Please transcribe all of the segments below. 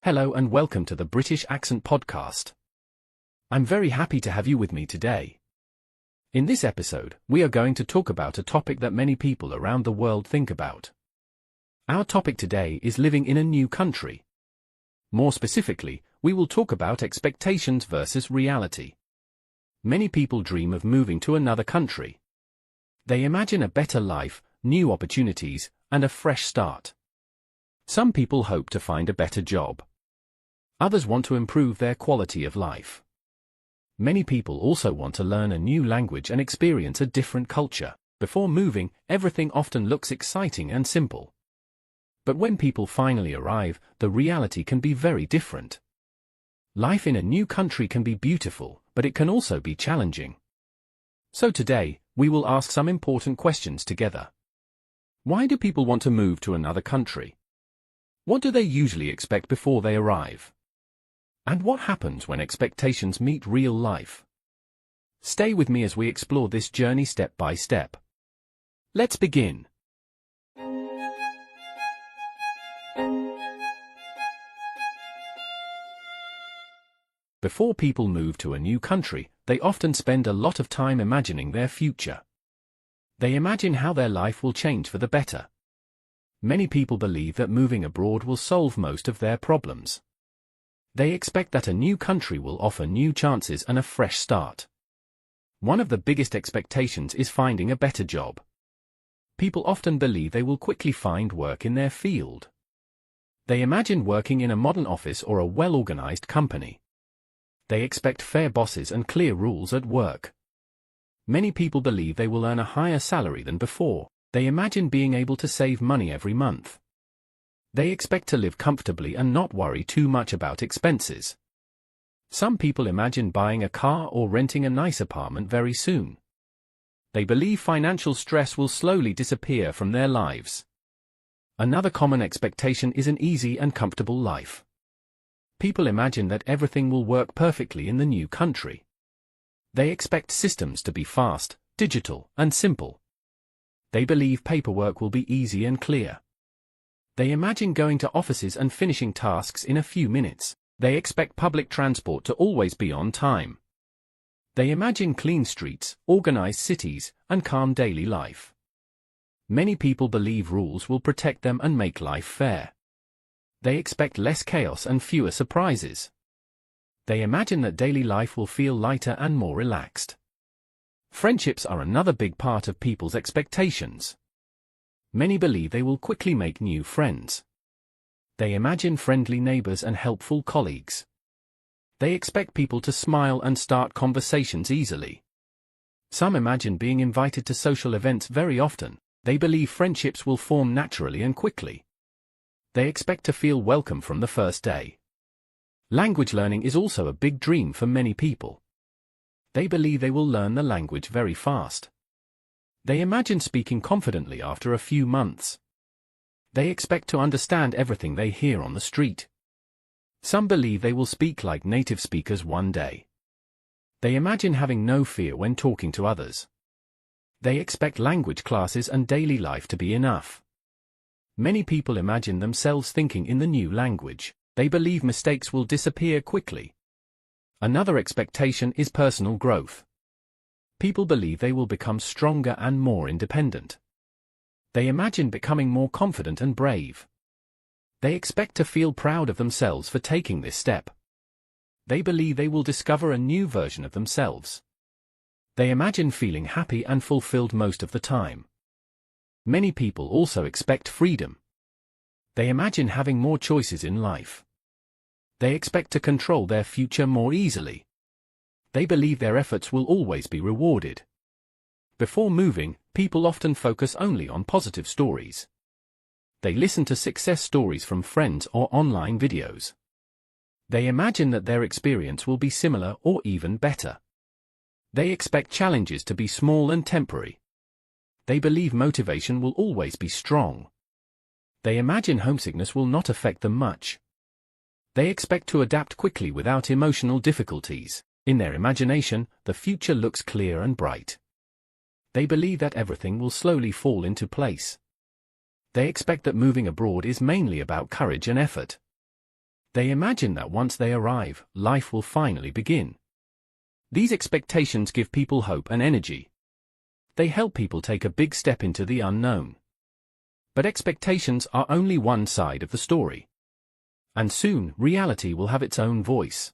Hello and welcome to the British Accent Podcast. I'm very happy to have you with me today. In this episode, we are going to talk about a topic that many people around the world think about. Our topic today is living in a new country. More specifically, we will talk about expectations versus reality. Many people dream of moving to another country. They imagine a better life, new opportunities, and a fresh start. Some people hope to find a better job. Others want to improve their quality of life. Many people also want to learn a new language and experience a different culture. Before moving, everything often looks exciting and simple. But when people finally arrive, the reality can be very different. Life in a new country can be beautiful, but it can also be challenging. So today, we will ask some important questions together. Why do people want to move to another country? What do they usually expect before they arrive? And what happens when expectations meet real life? Stay with me as we explore this journey step by step. Let's begin. Before people move to a new country, they often spend a lot of time imagining their future. They imagine how their life will change for the better. Many people believe that moving abroad will solve most of their problems. They expect that a new country will offer new chances and a fresh start. One of the biggest expectations is finding a better job. People often believe they will quickly find work in their field. They imagine working in a modern office or a well-organized company. They expect fair bosses and clear rules at work. Many people believe they will earn a higher salary than before. They imagine being able to save money every month. They expect to live comfortably and not worry too much about expenses. Some people imagine buying a car or renting a nice apartment very soon. They believe financial stress will slowly disappear from their lives. Another common expectation is an easy and comfortable life. People imagine that everything will work perfectly in the new country. They expect systems to be fast, digital, and simple. They believe paperwork will be easy and clear. They imagine going to offices and finishing tasks in a few minutes. They expect public transport to always be on time. They imagine clean streets, organized cities, and calm daily life. Many people believe rules will protect them and make life fair. They expect less chaos and fewer surprises. They imagine that daily life will feel lighter and more relaxed. Friendships are another big part of people's expectations. Many believe they will quickly make new friends. They imagine friendly neighbors and helpful colleagues. They expect people to smile and start conversations easily. Some imagine being invited to social events very often. They believe friendships will form naturally and quickly. They expect to feel welcome from the first day. Language learning is also a big dream for many people. They believe they will learn the language very fast. They imagine speaking confidently after a few months. They expect to understand everything they hear on the street. Some believe they will speak like native speakers one day. They imagine having no fear when talking to others. They expect language classes and daily life to be enough. Many people imagine themselves thinking in the new language. They believe mistakes will disappear quickly. Another expectation is personal growth. People believe they will become stronger and more independent. They imagine becoming more confident and brave. They expect to feel proud of themselves for taking this step. They believe they will discover a new version of themselves. They imagine feeling happy and fulfilled most of the time. Many people also expect freedom. They imagine having more choices in life. They expect to control their future more easily. They believe their efforts will always be rewarded. Before moving, people often focus only on positive stories. They listen to success stories from friends or online videos. They imagine that their experience will be similar or even better. They expect challenges to be small and temporary. They believe motivation will always be strong. They imagine homesickness will not affect them much. They expect to adapt quickly without emotional difficulties. In their imagination, the future looks clear and bright. They believe that everything will slowly fall into place. They expect that moving abroad is mainly about courage and effort. They imagine that once they arrive, life will finally begin. These expectations give people hope and energy. They help people take a big step into the unknown. But expectations are only one side of the story. And soon, reality will have its own voice.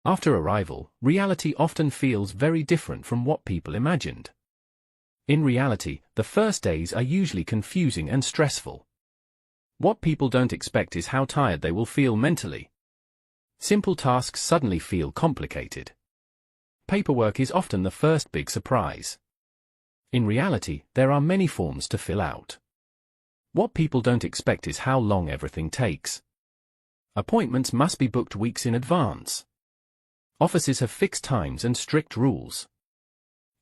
After arrival, reality often feels very different from what people imagined. In reality, the first days are usually confusing and stressful. What people don't expect is how tired they will feel mentally. Simple tasks suddenly feel complicated. Paperwork is often the first big surprise. In reality, there are many forms to fill out. What people don't expect is how long everything takes. Appointments must be booked weeks in advance. Offices have fixed times and strict rules.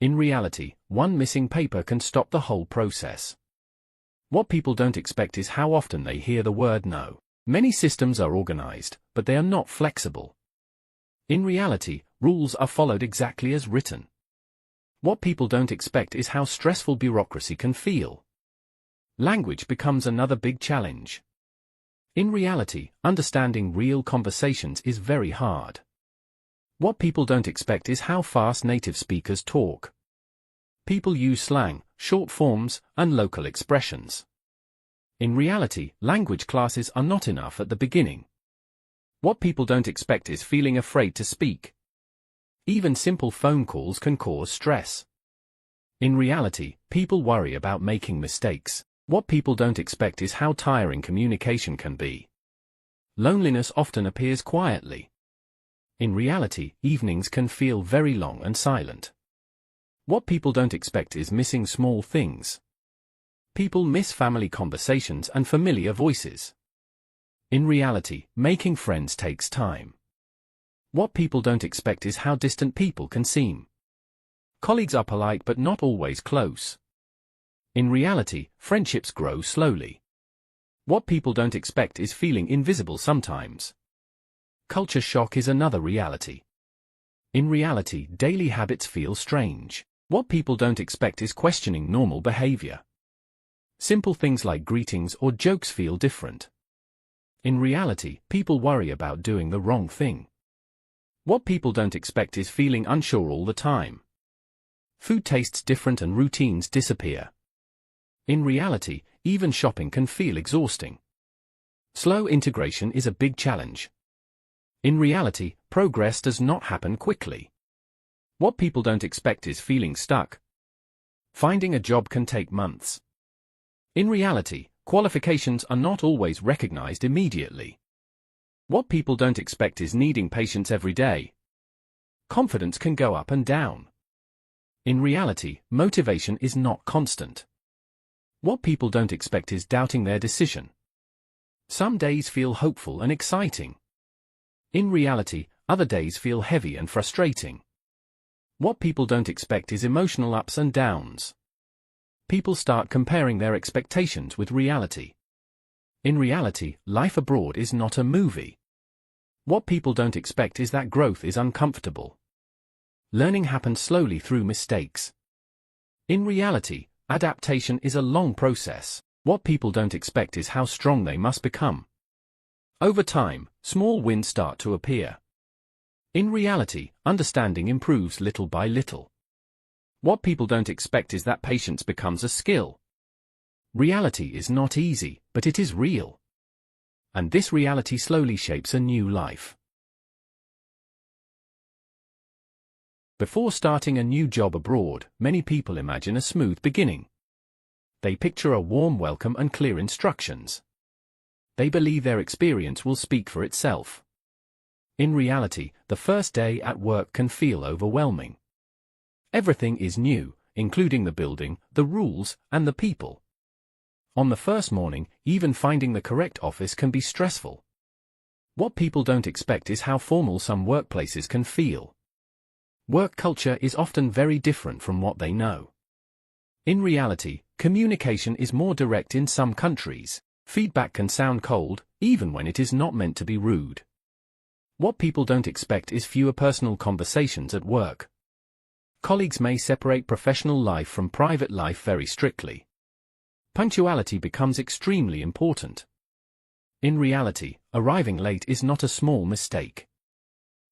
In reality, one missing paper can stop the whole process. What people don't expect is how often they hear the word no. Many systems are organized, but they are not flexible. In reality, rules are followed exactly as written. What people don't expect is how stressful bureaucracy can feel. Language becomes another big challenge. In reality, understanding real conversations is very hard. What people don't expect is how fast native speakers talk. People use slang, short forms, and local expressions. In reality, language classes are not enough at the beginning. What people don't expect is feeling afraid to speak. Even simple phone calls can cause stress. In reality, people worry about making mistakes. What people don't expect is how tiring communication can be. Loneliness often appears quietly. In reality, evenings can feel very long and silent. What people don't expect is missing small things. People miss family conversations and familiar voices. In reality, making friends takes time. What people don't expect is how distant people can seem. Colleagues are polite but not always close. In reality, friendships grow slowly. What people don't expect is feeling invisible sometimes. Culture shock is another reality. In reality, daily habits feel strange. What people don't expect is questioning normal behavior. Simple things like greetings or jokes feel different. In reality, people worry about doing the wrong thing. What people don't expect is feeling unsure all the time. Food tastes different and routines disappear. In reality, even shopping can feel exhausting. Slow integration is a big challenge. In reality, progress does not happen quickly. What people don't expect is feeling stuck. Finding a job can take months. In reality, qualifications are not always recognized immediately. What people don't expect is needing patience every day. Confidence can go up and down. In reality, motivation is not constant. What people don't expect is doubting their decision. Some days feel hopeful and exciting. In reality, other days feel heavy and frustrating. What people don't expect is emotional ups and downs. People start comparing their expectations with reality. In reality, life abroad is not a movie. What people don't expect is that growth is uncomfortable. Learning happens slowly through mistakes. In reality, adaptation is a long process. What people don't expect is how strong they must become. Over time, small wins start to appear. In reality, understanding improves little by little. What people don't expect is that patience becomes a skill. Reality is not easy, but it is real. And this reality slowly shapes a new life. Before starting a new job abroad, many people imagine a smooth beginning. They picture a warm welcome and clear instructions. They believe their experience will speak for itself. In reality, the first day at work can feel overwhelming. Everything is new, including the building, the rules, and the people. On the first morning, even finding the correct office can be stressful. What people don't expect is how formal some workplaces can feel. Work culture is often very different from what they know. In reality, communication is more direct in some countries. Feedback can sound cold, even when it is not meant to be rude. What people don't expect is fewer personal conversations at work. Colleagues may separate professional life from private life very strictly. Punctuality becomes extremely important. In reality, arriving late is not a small mistake.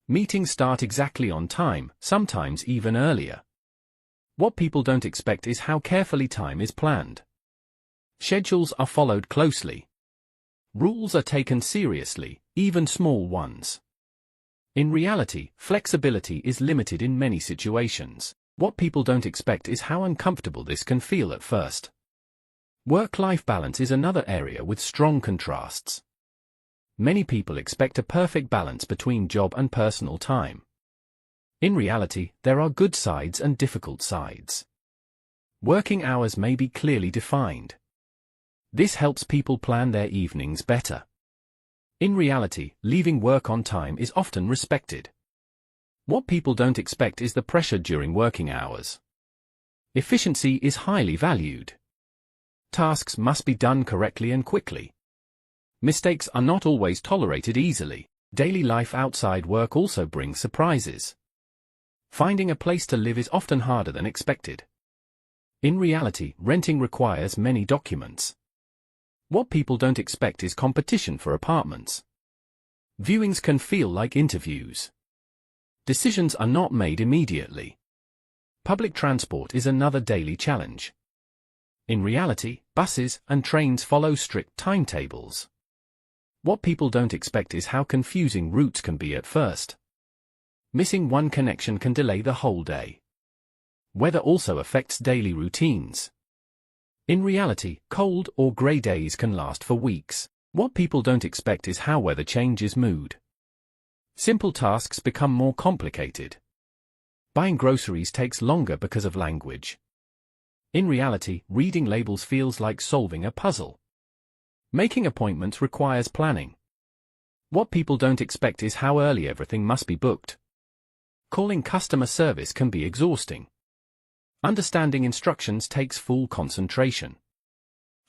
Meetings start exactly on time, sometimes even earlier. What people don't expect is how carefully time is planned. Schedules are followed closely. Rules are taken seriously, even small ones. In reality, flexibility is limited in many situations. What people don't expect is how uncomfortable this can feel at first. Work-life balance is another area with strong contrasts. Many people expect a perfect balance between job and personal time. In reality, there are good sides and difficult sides. Working hours may be clearly defined. This helps people plan their evenings better. In reality, leaving work on time is often respected. What people don't expect is the pressure during working hours. Efficiency is highly valued. Tasks must be done correctly and quickly. Mistakes are not always tolerated easily. Daily life outside work also brings surprises. Finding a place to live is often harder than expected. In reality, renting requires many documents. What people don't expect is competition for apartments. Viewings can feel like interviews. Decisions are not made immediately. Public transport is another daily challenge. In reality, buses and trains follow strict timetables. What people don't expect is how confusing routes can be at first. Missing one connection can delay the whole day. Weather also affects daily routines. In reality, cold or grey days can last for weeks. What people don't expect is how weather changes mood. Simple tasks become more complicated. Buying groceries takes longer because of language. In reality, reading labels feels like solving a puzzle. Making appointments requires planning. What people don't expect is how early everything must be booked. Calling customer service can be exhausting. Understanding instructions takes full concentration.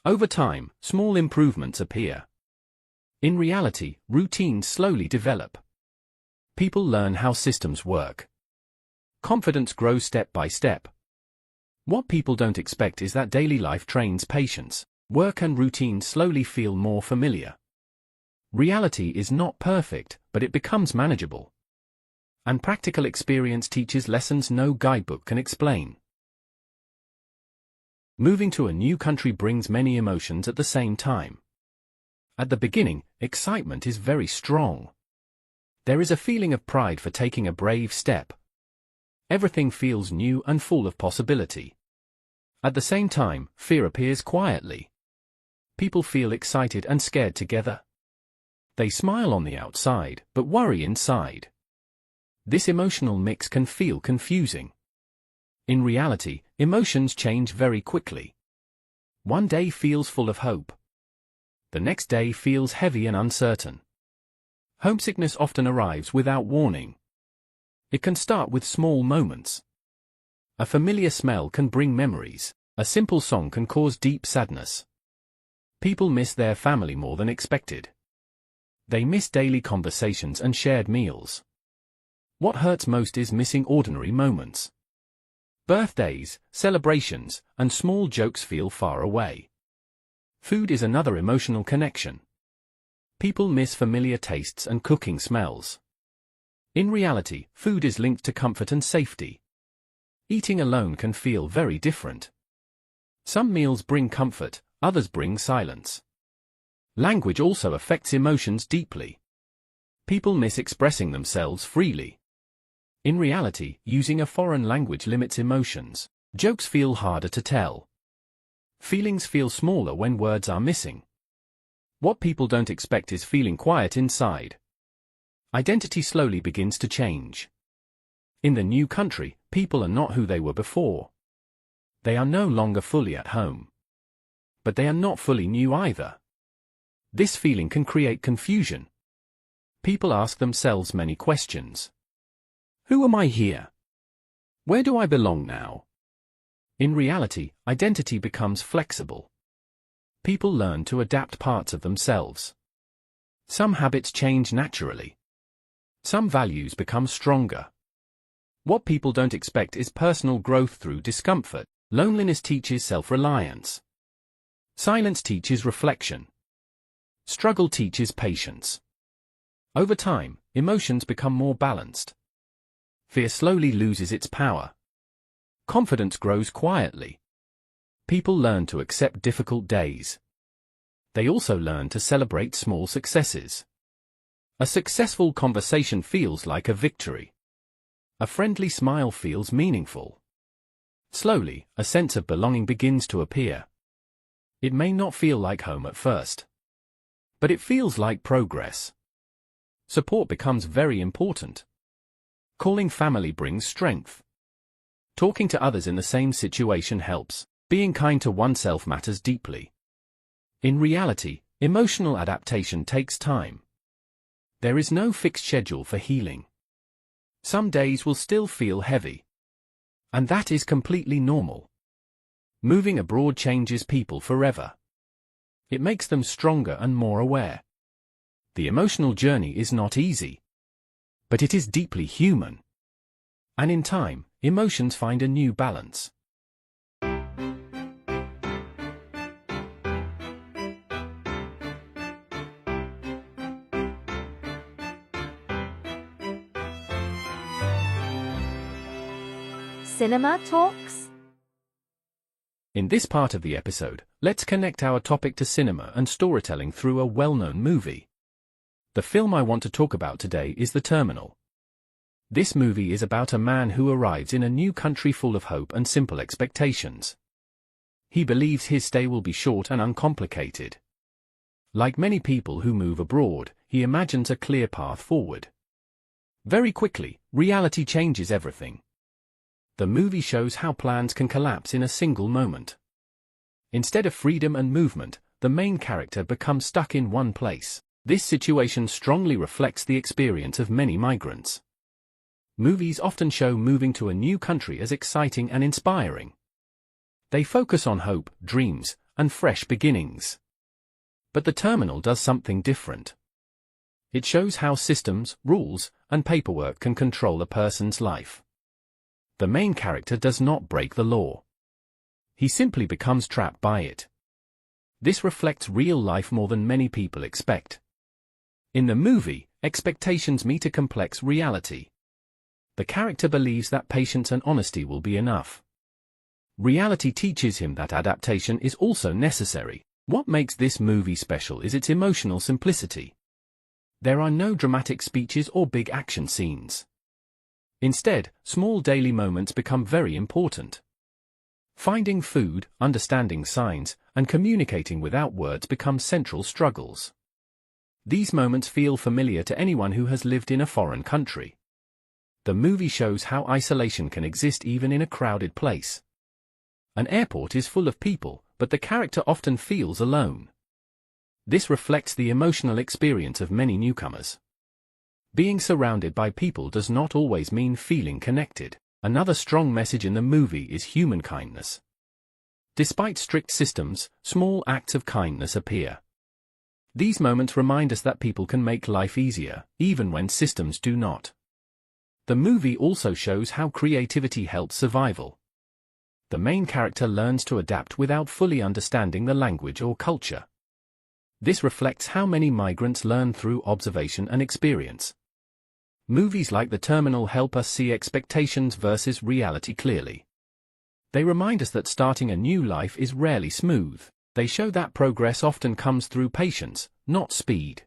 Over time, small improvements appear. In reality, routines slowly develop. People learn how systems work. Confidence grows step by step. What people don't expect is that daily life trains patience. Work and routine slowly feel more familiar. Reality is not perfect, but it becomes manageable. And practical experience teaches lessons no guidebook can explain. Moving to a new country brings many emotions at the same time. At the beginning, excitement is very strong. There is a feeling of pride for taking a brave step. Everything feels new and full of possibility. At the same time, fear appears quietly. People feel excited and scared together. They smile on the outside, but worry inside. This emotional mix can feel confusing. In reality, emotions change very quickly. One day feels full of hope. The next day feels heavy and uncertain. Homesickness often arrives without warning. It can start with small moments. A familiar smell can bring memories. A simple song can cause deep sadness. People miss their family more than expected. They miss daily conversations and shared meals. What hurts most is missing ordinary moments. Birthdays, celebrations, and small jokes feel far away. Food is another emotional connection. People miss familiar tastes and cooking smells. In reality, food is linked to comfort and safety. Eating alone can feel very different. Some meals bring comfort, others bring silence. Language also affects emotions deeply. People miss expressing themselves freely. In reality, using a foreign language limits emotions. Jokes feel harder to tell. Feelings feel smaller when words are missing. What people don't expect is feeling quiet inside. Identity slowly begins to change. In the new country, people are not who they were before. They are no longer fully at home. But they are not fully new either. This feeling can create confusion. People ask themselves many questions. Who am I here? Where do I belong now? In reality, identity becomes flexible. People learn to adapt parts of themselves. Some habits change naturally. Some values become stronger. What people don't expect is personal growth through discomfort. Loneliness teaches self-reliance. Silence teaches reflection. Struggle teaches patience. Over time, emotions become more balanced. Fear slowly loses its power. Confidence grows quietly. People learn to accept difficult days. They also learn to celebrate small successes. A successful conversation feels like a victory. A friendly smile feels meaningful. Slowly, a sense of belonging begins to appear. It may not feel like home at first, but it feels like progress. Support becomes very important. Calling family brings strength. Talking to others in the same situation helps. Being kind to oneself matters deeply. In reality, emotional adaptation takes time. There is no fixed schedule for healing. Some days will still feel heavy. And that is completely normal. Moving abroad changes people forever. It makes them stronger and more aware. The emotional journey is not easy. But it is deeply human. And in time, emotions find a new balance. Cinema Talks? In this part of the episode, let's connect our topic to cinema and storytelling through a well-known movie. The film I want to talk about today is The Terminal. This movie is about a man who arrives in a new country full of hope and simple expectations. He believes his stay will be short and uncomplicated. Like many people who move abroad, he imagines a clear path forward. Very quickly, reality changes everything. The movie shows how plans can collapse in a single moment. Instead of freedom and movement, the main character becomes stuck in one place. This situation strongly reflects the experience of many migrants. Movies often show moving to a new country as exciting and inspiring. They focus on hope, dreams, and fresh beginnings. But The Terminal does something different. It shows how systems, rules, and paperwork can control a person's life. The main character does not break the law. He simply becomes trapped by it. This reflects real life more than many people expect. In the movie, expectations meet a complex reality. The character believes that patience and honesty will be enough. Reality teaches him that adaptation is also necessary. What makes this movie special is its emotional simplicity. There are no dramatic speeches or big action scenes. Instead, small daily moments become very important. Finding food, understanding signs, and communicating without words become central struggles. These moments feel familiar to anyone who has lived in a foreign country. The movie shows how isolation can exist even in a crowded place. An airport is full of people, but the character often feels alone. This reflects the emotional experience of many newcomers. Being surrounded by people does not always mean feeling connected. Another strong message in the movie is human kindness. Despite strict systems, small acts of kindness appear. These moments remind us that people can make life easier, even when systems do not. The movie also shows how creativity helps survival. The main character learns to adapt without fully understanding the language or culture. This reflects how many migrants learn through observation and experience. Movies like The Terminal help us see expectations versus reality clearly. They remind us that starting a new life is rarely smooth. They show that progress often comes through patience, not speed.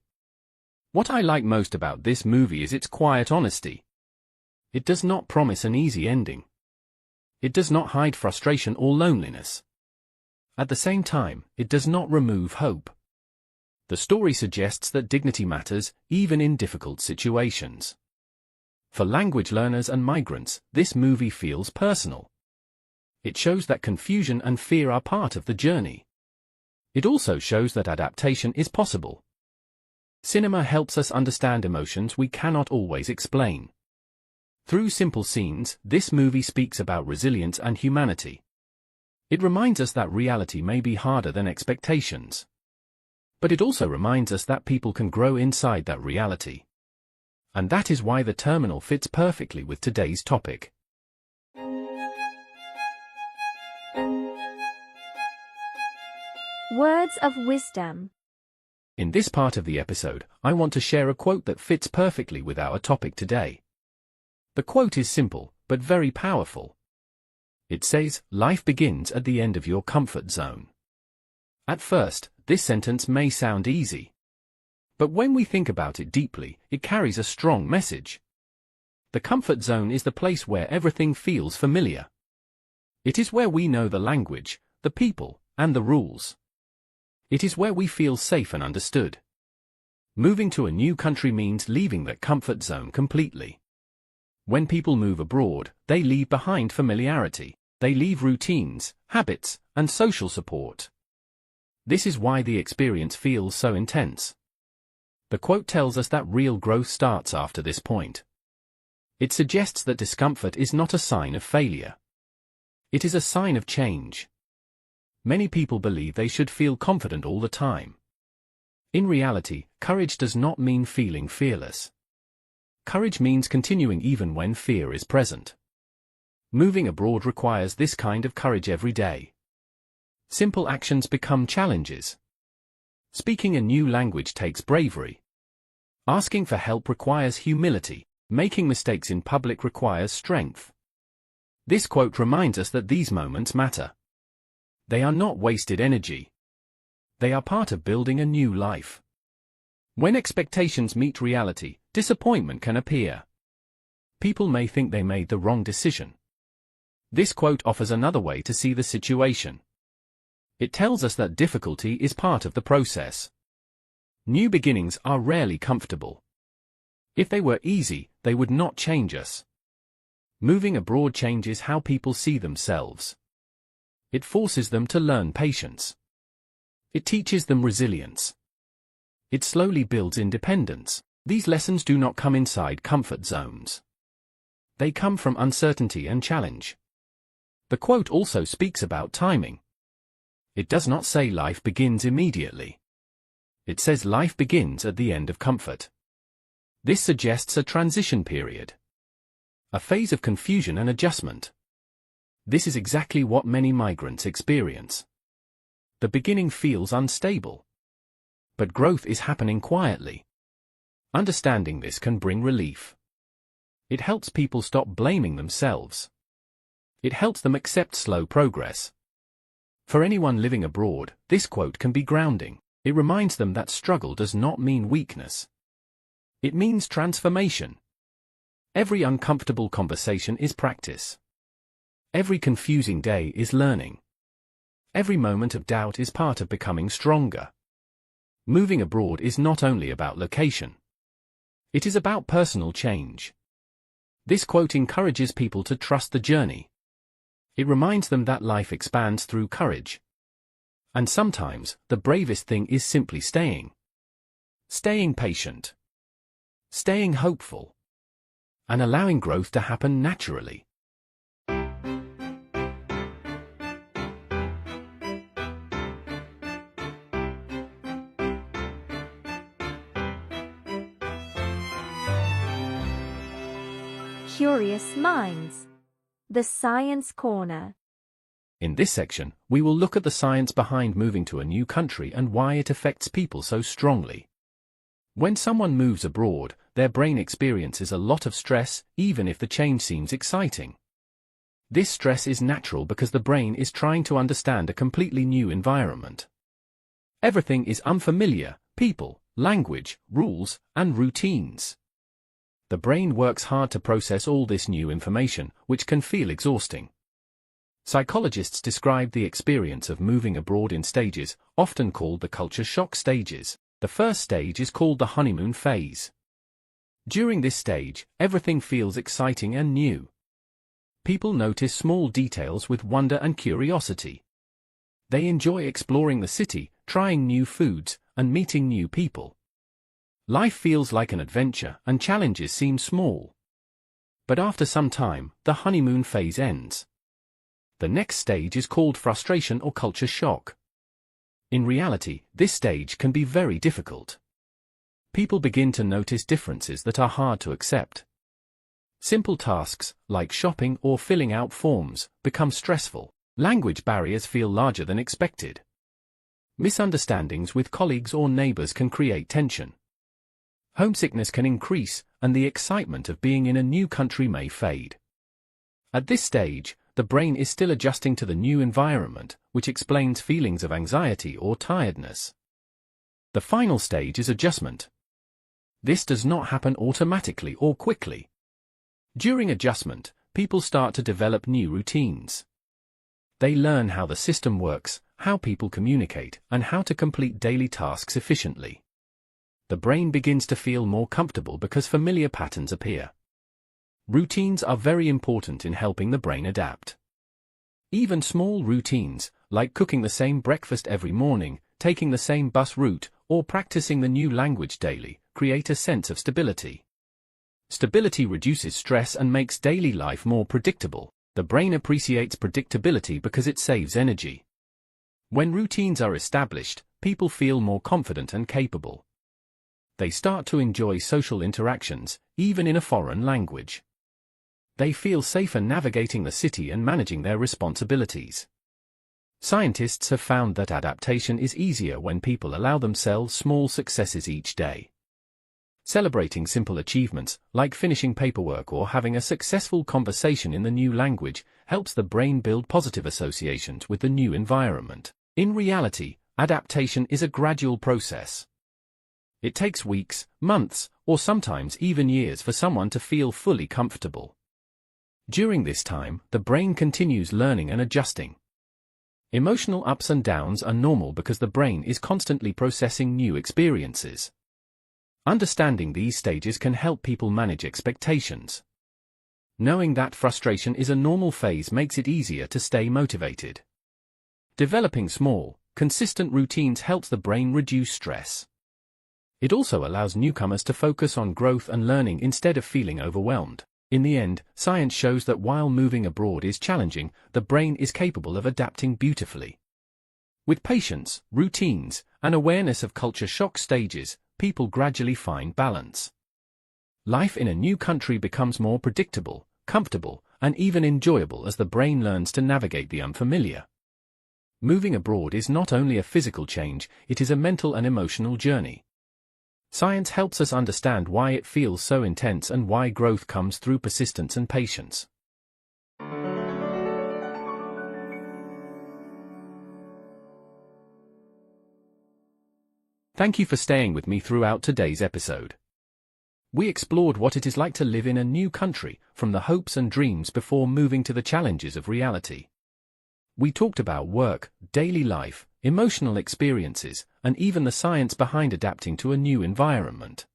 What I like most about this movie is its quiet honesty. It does not promise an easy ending. It does not hide frustration or loneliness. At the same time, it does not remove hope. The story suggests that dignity matters, even in difficult situations. For language learners and migrants, this movie feels personal. It shows that confusion and fear are part of the journey. It also shows that adaptation is possible. Cinema helps us understand emotions we cannot always explain. Through simple scenes, this movie speaks about resilience and humanity. It reminds us that reality may be harder than expectations. But it also reminds us that people can grow inside that reality. And that is why The Terminal fits perfectly with today's topic. Words of wisdom. In this part of the episode, I want to share a quote that fits perfectly with our topic today. The quote is simple, but very powerful. It says, "Life begins at the end of your comfort zone." At first, this sentence may sound easy. But when we think about it deeply, it carries a strong message. The comfort zone is the place where everything feels familiar. It is where we know the language, the people, and the rules. It is where we feel safe and understood. Moving to a new country means leaving that comfort zone completely. When people move abroad, they leave behind familiarity. They leave routines, habits, and social support. This is why the experience feels so intense. The quote tells us that real growth starts after this point. It suggests that discomfort is not a sign of failure. It is a sign of change. Many people believe they should feel confident all the time. In reality, courage does not mean feeling fearless. Courage means continuing even when fear is present. Moving abroad requires this kind of courage every day. Simple actions become challenges. Speaking a new language takes bravery. Asking for help requires humility. Making mistakes in public requires strength. This quote reminds us that these moments matter. They are not wasted energy. They are part of building a new life. When expectations meet reality, disappointment can appear. People may think they made the wrong decision. This quote offers another way to see the situation. It tells us that difficulty is part of the process. New beginnings are rarely comfortable. If they were easy, they would not change us. Moving abroad changes how people see themselves. It forces them to learn patience. It teaches them resilience. It slowly builds independence. These lessons do not come inside comfort zones. They come from uncertainty and challenge. The quote also speaks about timing. It does not say life begins immediately. It says life begins at the end of comfort. This suggests a transition period. A phase of confusion and adjustment. This is exactly what many migrants experience. The beginning feels unstable. But growth is happening quietly. Understanding this can bring relief. It helps people stop blaming themselves. It helps them accept slow progress. For anyone living abroad, this quote can be grounding. It reminds them that struggle does not mean weakness. It means transformation. Every uncomfortable conversation is practice. Every confusing day is learning. Every moment of doubt is part of becoming stronger. Moving abroad is not only about location. It is about personal change. This quote encourages people to trust the journey. It reminds them that life expands through courage. And sometimes, the bravest thing is simply staying. Staying patient. Staying hopeful. And allowing growth to happen naturally. Curious Minds. The Science Corner. In this section, we will look at the science behind moving to a new country and why it affects people so strongly. When someone moves abroad, their brain experiences a lot of stress, even if the change seems exciting. This stress is natural because the brain is trying to understand a completely new environment. Everything is unfamiliar: people, language, rules, and routines. The brain works hard to process all this new information, which can feel exhausting. Psychologists describe the experience of moving abroad in stages, often called the culture shock stages. The first stage is called the honeymoon phase. During this stage, everything feels exciting and new. People notice small details with wonder and curiosity. They enjoy exploring the city, trying new foods, and meeting new people. Life feels like an adventure, and challenges seem small. But after some time, the honeymoon phase ends. The next stage is called frustration or culture shock. In reality, this stage can be very difficult. People begin to notice differences that are hard to accept. Simple tasks, like shopping or filling out forms, become stressful. Language barriers feel larger than expected. Misunderstandings with colleagues or neighbors can create tension. Homesickness can increase, and the excitement of being in a new country may fade. At this stage, the brain is still adjusting to the new environment, which explains feelings of anxiety or tiredness. The final stage is adjustment. This does not happen automatically or quickly. During adjustment, people start to develop new routines. They learn how the system works, how people communicate, and how to complete daily tasks efficiently. The brain begins to feel more comfortable because familiar patterns appear. Routines are very important in helping the brain adapt. Even small routines, like cooking the same breakfast every morning, taking the same bus route, or practicing the new language daily, create a sense of stability. Stability reduces stress and makes daily life more predictable. The brain appreciates predictability because it saves energy. When routines are established, people feel more confident and capable. They start to enjoy social interactions, even in a foreign language. They feel safer navigating the city and managing their responsibilities. Scientists have found that adaptation is easier when people allow themselves small successes each day. Celebrating simple achievements, like finishing paperwork or having a successful conversation in the new language, helps the brain build positive associations with the new environment. In reality, adaptation is a gradual process. It takes weeks, months, or sometimes even years for someone to feel fully comfortable. During this time, the brain continues learning and adjusting. Emotional ups and downs are normal because the brain is constantly processing new experiences. Understanding these stages can help people manage expectations. Knowing that frustration is a normal phase makes it easier to stay motivated. Developing small, consistent routines helps the brain reduce stress. It also allows newcomers to focus on growth and learning instead of feeling overwhelmed. In the end, science shows that while moving abroad is challenging, the brain is capable of adapting beautifully. With patience, routines, and awareness of culture shock stages, people gradually find balance. Life in a new country becomes more predictable, comfortable, and even enjoyable as the brain learns to navigate the unfamiliar. Moving abroad is not only a physical change, it is a mental and emotional journey. Science helps us understand why it feels so intense and why growth comes through persistence and patience. Thank you for staying with me throughout today's episode. We explored what it is like to live in a new country, from the hopes and dreams before moving to the challenges of reality. We talked about work, daily life, emotional experiences, and even the science behind adapting to a new environment.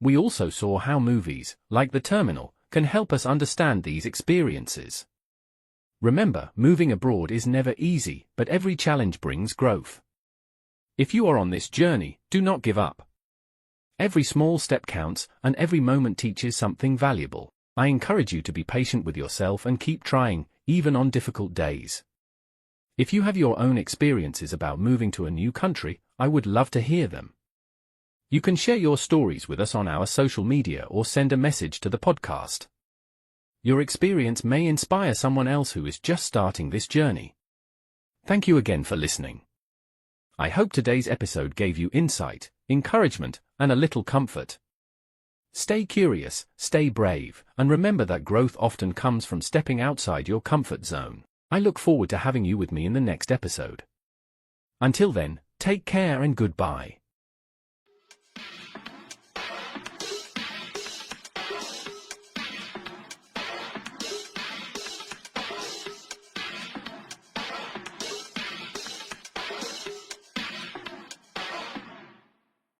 We also saw how movies, like The Terminal, can help us understand these experiences. Remember, moving abroad is never easy, but every challenge brings growth. If you are on this journey, do not give up. Every small step counts, and every moment teaches something valuable. I encourage you to be patient with yourself and keep trying, even on difficult days. If you have your own experiences about moving to a new country, I would love to hear them. You can share your stories with us on our social media or send a message to the podcast. Your experience may inspire someone else who is just starting this journey. Thank you again for listening. I hope today's episode gave you insight, encouragement, and a little comfort. Stay curious, stay brave, and remember that growth often comes from stepping outside your comfort zone. I look forward to having you with me in the next episode. Until then, take care and goodbye.